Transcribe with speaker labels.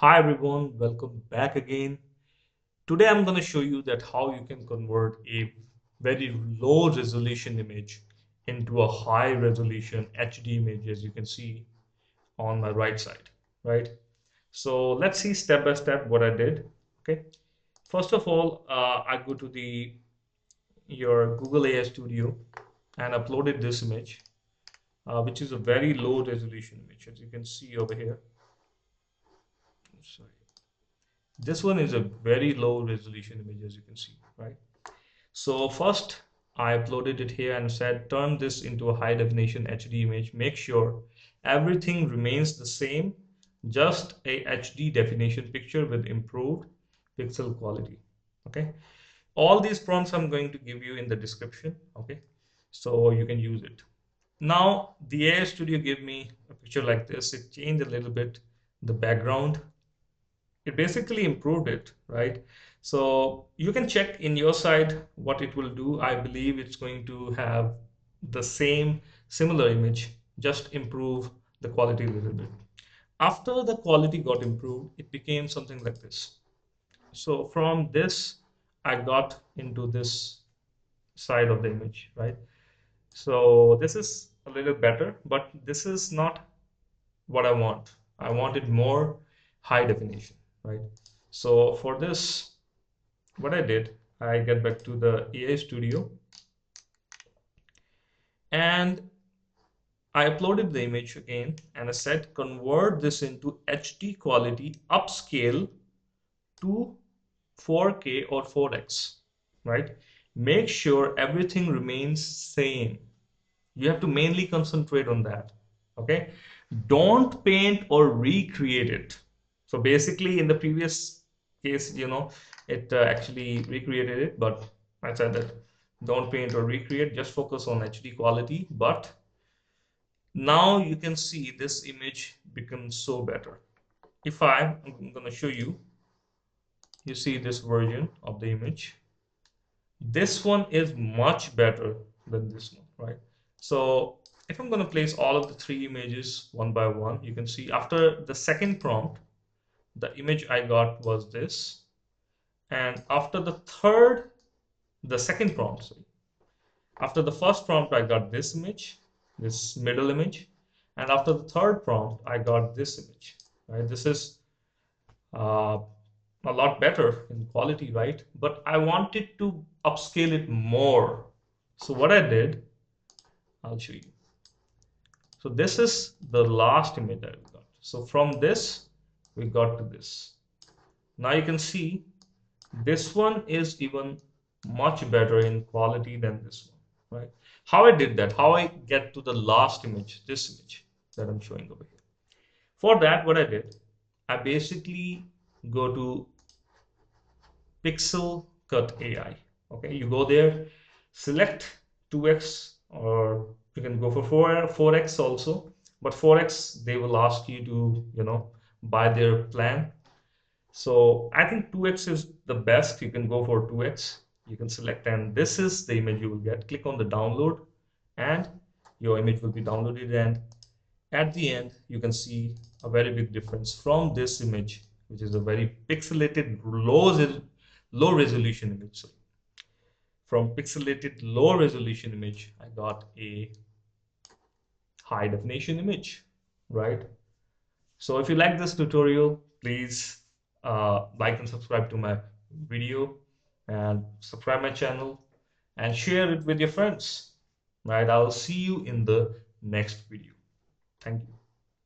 Speaker 1: Hi everyone, welcome back again. Today I'm going to show you that how you can convert a very low resolution image into a high resolution HD image, as you can see on my right side, right? So let's see step by step what I did. Okay. First of all, I go to the your Google AI Studio and uploaded this image, which is a very low resolution image, as you can see over here. Sorry. This one is a very low resolution image, as you can see, right? So first I uploaded it here and said turn this into a high definition HD image. Make sure everything remains the same, just a HD definition picture with improved pixel quality. Okay. All these prompts I'm going to give you in the description. Okay. So you can use it. Now the AI Studio gave me a picture like this. It changed a little bit the background. It basically improved it, right? So you can check in your side what it will do. I believe it's going to have the same similar image, just improve the quality a little bit. After the quality got improved, it became something like this. So from this, I got into this side of the image, right? So this is a little better, but this is not what I want. I wanted more high definition, right? So for this, what I did, I get back to the AI Studio and I uploaded the image again and I said convert this into HD quality upscale to 4K or 4X, right? Make sure everything remains same. You have to mainly concentrate on that. Okay. Don't paint or recreate it. So basically in the previous case, it actually recreated it, but I said that don't paint or recreate, just focus on HD quality. But now you can see this image becomes so better. If I'm going to show you, you see this version of the image. This one is much better than this one, right? So if I'm going to place all of the three images one by one, you can see after the second prompt, the image I got was this. And after the second prompt, sorry, after the first prompt, I got this image, this middle image. And after the third prompt, I got this image, right? This is uh, a lot better in quality, right? But I wanted to upscale it more. So what I did, I'll show you. So this is the last image that we got. So from this, we got to this. Now you can see this one is even much better in quality than this one, right? How I did that, how I get to the last image, this image that I'm showing over here. For that, what I did, I basically go to Pixel Cut AI. Okay, you go there, select 2x, or you can go for 4x also. But 4x, they will ask you to, buy their plan. So I think 2x is the best. You can go for 2x. You can select, and this is the image you will get. Click on the download, and your image will be downloaded. And at the end, you can see a very big difference from this image, which is a very pixelated, low resolution image. So from pixelated, low resolution image, I got a high definition image, right? So if you like this tutorial, please like and subscribe to my video and subscribe my channel and share it with your friends, right? I'll see you in the next video. Thank you.